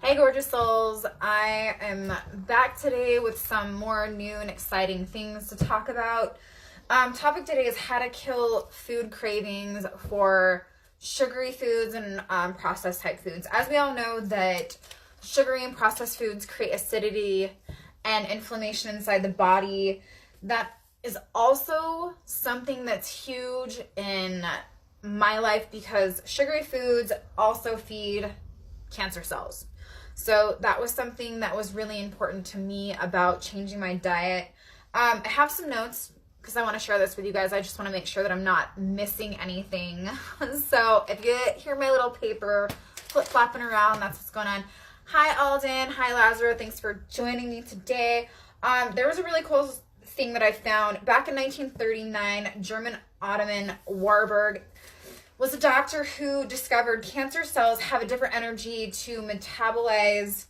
Hey gorgeous souls, I am back today with some more new and exciting things to talk about. Topic today is how to kill food cravings for sugary foods and processed type foods. As we all know that sugary and processed foods create acidity and inflammation inside the body. That is also something that's huge in my life because sugary foods also feed cancer cells. So that was something that was really important to me about changing my diet. I have some notes because I want to share this with you guys. I just want to make sure that I'm not missing anything. So if you hear my little paper flip-flopping around, that's what's going on. Hi Alden, hi Lazaro, thanks for joining me today. There was a really cool thing that I found. Back in 1939, German Ottoman Warburg was a doctor who discovered cancer cells have a different energy to metabolize.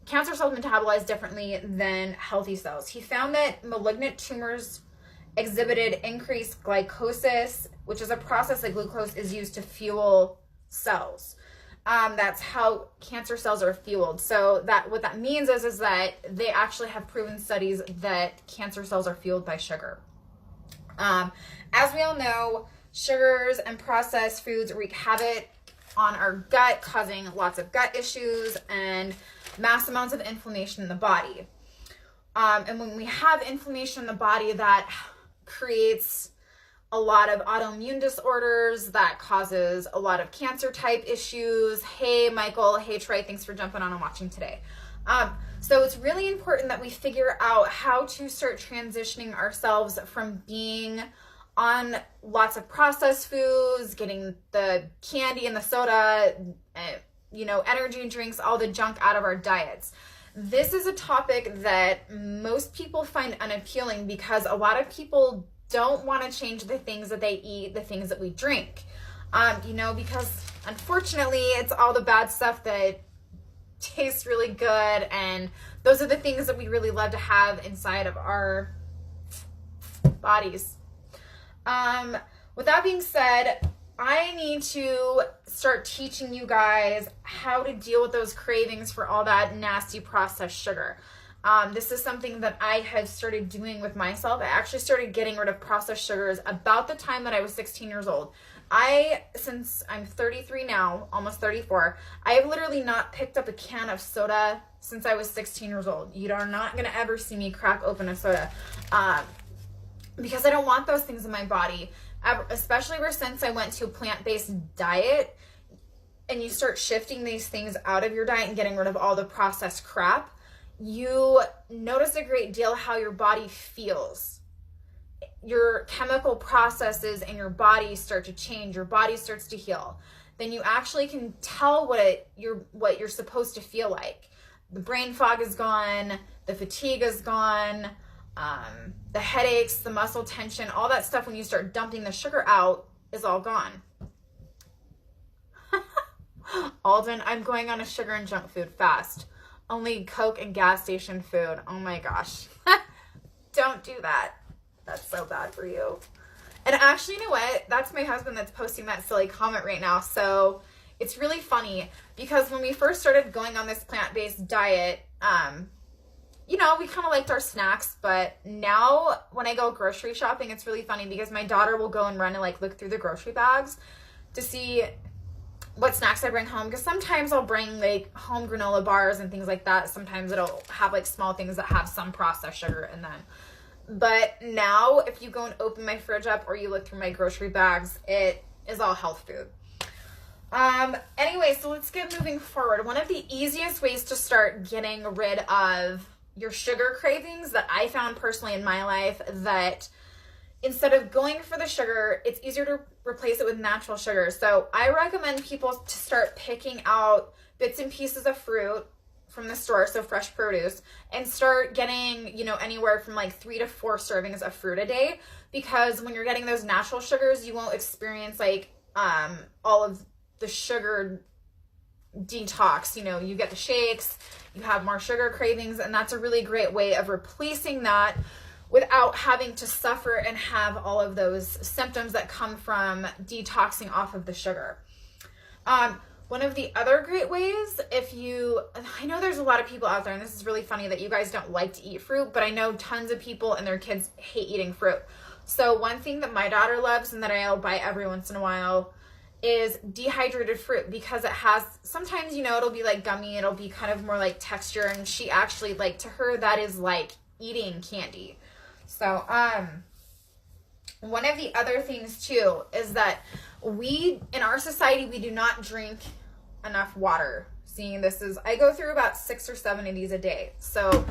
Cancer cells metabolize differently than healthy cells. He found that malignant tumors exhibited increased glycosis, which is a process that glucose is used to fuel cells. That's how cancer cells are fueled. So that what that means is that they actually have proven studies that cancer cells are fueled by sugar. As we all know, sugars and processed foods wreak havoc on our gut, causing lots of gut issues and mass amounts of inflammation in the body. And when we have inflammation in the body, that creates a lot of autoimmune disorders, that causes a lot of cancer type issues. Hey, Michael. Hey, Trey. Thanks for jumping on and watching today. So it's really important that we figure out how to start transitioning ourselves from being on lots of processed foods, getting the candy and the soda, energy drinks, all the junk out of our diets. This is a topic that most people find unappealing because a lot of people don't want to change the things that they eat, the things that we drink. Because unfortunately it's all the bad stuff that tastes really good, and those are the things that we really love to have inside of our bodies. With that being said, I need to start teaching you guys how to deal with those cravings for all that nasty processed sugar. This is something that I have started doing with myself. I actually started getting rid of processed sugars about the time that I was 16 years old. Since I'm 33 now, almost 34, I have literally not picked up a can of soda since I was 16 years old. You are not going to ever see me crack open a soda because I don't want those things in my body, especially ever since I went to a plant-based diet, and you start shifting these things out of your diet and getting rid of all the processed crap. You notice a great deal how your body feels. Your chemical processes in your body start to change. Your body starts to heal. Then you actually can tell what you're supposed to feel like. The brain fog is gone. The fatigue is gone. The headaches, the muscle tension, all that stuff when you start dumping the sugar out is all gone. Alden, I'm going on a sugar and junk food fast. Only Coke and gas station food. Oh my gosh. Don't do that. That's so bad for you. And actually, you know what? That's my husband that's posting that silly comment right now. So it's really funny because when we first started going on this plant-based diet, we kind of liked our snacks, but now when I go grocery shopping, it's really funny because my daughter will go and run and look through the grocery bags to see what snacks I bring home, because sometimes I'll bring home granola bars and things like that. Sometimes it'll have small things that have some processed sugar in them. But now if you go and open my fridge up or you look through my grocery bags, it is all health food. Anyway, so let's get moving forward. One of the easiest ways to start getting rid of your sugar cravings that I found personally in my life, that instead of going for the sugar, it's easier to replace it with natural sugar. So I recommend people to start picking out bits and pieces of fruit from the store, so fresh produce, and start getting, anywhere from 3 to 4 servings of fruit a day, because when you're getting those natural sugars, you won't experience all of the sugar detox. You get the shakes, you have more sugar cravings, and that's a really great way of replacing that without having to suffer and have all of those symptoms that come from detoxing off of the sugar. One of the other great ways, I know there's a lot of people out there, and this is really funny that you guys don't like to eat fruit, but I know tons of people and their kids hate eating fruit. So one thing that my daughter loves and that I'll buy every once in a while is dehydrated fruit, because it has, sometimes, it'll be like gummy, it'll be kind of more like texture, and she actually, like, to her, that is like eating candy. So, one of the other things too is that in our society, we do not drink enough water. Seeing this is, I go through about 6 or 7 of these a day. So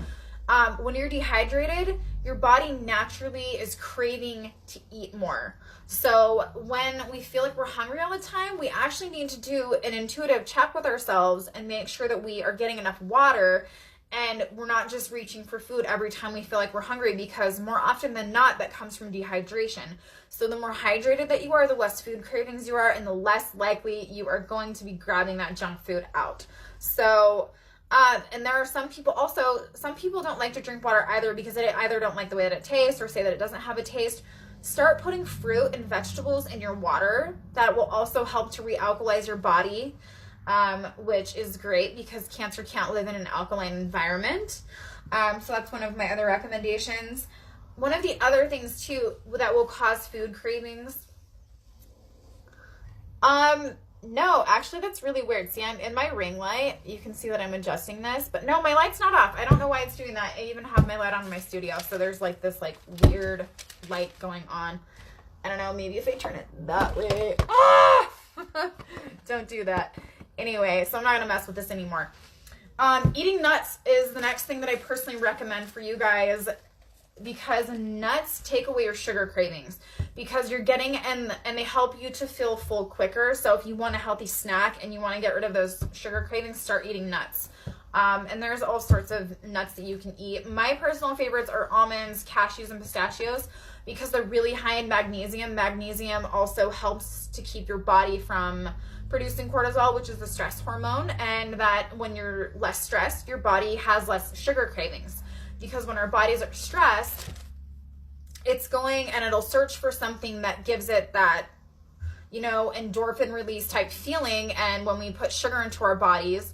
when you're dehydrated, your body naturally is craving to eat more. So when we feel like we're hungry all the time, we actually need to do an intuitive check with ourselves and make sure that we are getting enough water, and we're not just reaching for food every time we feel like we're hungry, because more often than not, that comes from dehydration. So the more hydrated that you are, the less food cravings you are, and the less likely you are going to be grabbing that junk food out. So, and there are some people don't like to drink water either, because they either don't like the way that it tastes or say that it doesn't have a taste. Start putting fruit and vegetables in your water. That will also help to realkalize your body. Which is great because cancer can't live in an alkaline environment. So that's one of my other recommendations. One of the other things too that will cause food cravings. No, actually that's really weird. See, I'm in my ring light. You can see that I'm adjusting this, but no, my light's not off. I don't know why it's doing that. I even have my light on in my studio. So there's like this like weird light going on. I don't know, maybe if I turn it that way. Ah! Don't do that. Anyway, so I'm not going to mess with this anymore. Eating nuts is the next thing that I personally recommend for you guys, because nuts take away your sugar cravings, because you're getting, and they help you to feel full quicker. So if you want a healthy snack and you want to get rid of those sugar cravings, start eating nuts. And there's all sorts of nuts that you can eat. My personal favorites are almonds, cashews, and pistachios, because they're really high in magnesium. Magnesium also helps to keep your body from producing cortisol, which is the stress hormone, and that when you're less stressed, your body has less sugar cravings, because when our bodies are stressed, it's going and it'll search for something that gives it that, endorphin release type feeling. And when we put sugar into our bodies,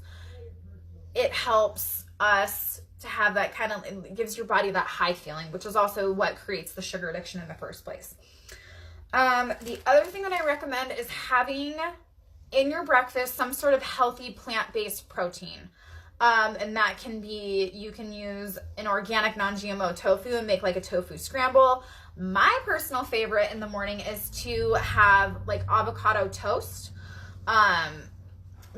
it helps us to have that it gives your body that high feeling, which is also what creates the sugar addiction in the first place. The other thing that I recommend is having in your breakfast some sort of healthy plant-based protein. And that can be, you can use an organic non-GMO tofu and make like a tofu scramble. My personal favorite in the morning is to have like avocado toast,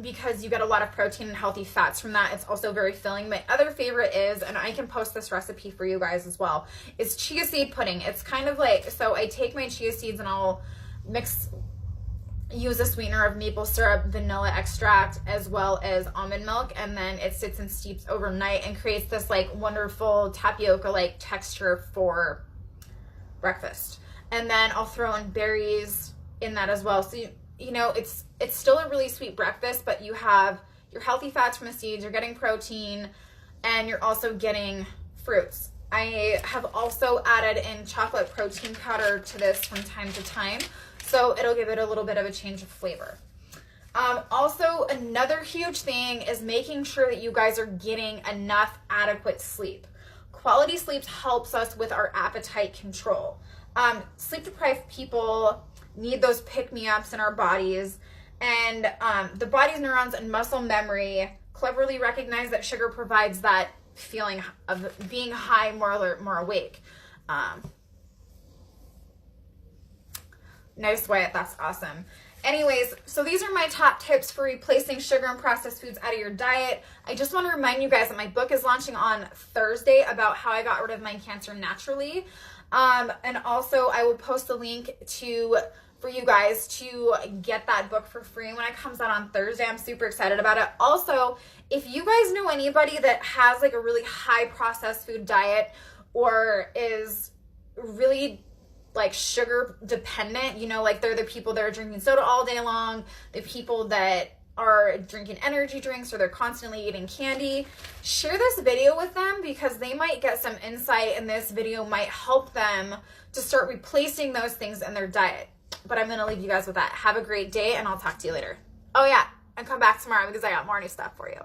because you get a lot of protein and healthy fats from that. It's also very filling. My other favorite is, and I can post this recipe for you guys as well, is chia seed pudding. It's kind of like, so I take my chia seeds and I'll use a sweetener of maple syrup, vanilla extract, as well as almond milk, and then it sits and steeps overnight and creates this like wonderful tapioca like texture for breakfast. And then I'll throw in berries in that as well. So it's still a really sweet breakfast, but you have your healthy fats from the seeds, you're getting protein, and you're also getting fruits. I have also added in chocolate protein powder to this from time to time, so it'll give it a little bit of a change of flavor. Also, another huge thing is making sure that you guys are getting enough adequate sleep. Quality sleep helps us with our appetite control. Sleep-deprived people need those pick-me-ups in our bodies, and the body's neurons and muscle memory cleverly recognize that sugar provides that feeling of being high, more alert, more awake. Nice, Wyatt. That's awesome. Anyways, so these are my top tips for replacing sugar and processed foods out of your diet. I just want to remind you guys that my book is launching on Thursday about how I got rid of my cancer naturally. And also I will post a link for you guys to get that book for free when it comes out on Thursday. I'm super excited about it. Also, if you guys know anybody that has like a really high processed food diet or is really like sugar dependent, like they're the people that are drinking soda all day long, the people that are drinking energy drinks, or they're constantly eating candy, share this video with them, because they might get some insight, and this video might help them to start replacing those things in their diet. But I'm going to leave you guys with that. Have a great day, and I'll talk to you later. Oh yeah, and come back tomorrow because I got more new stuff for you.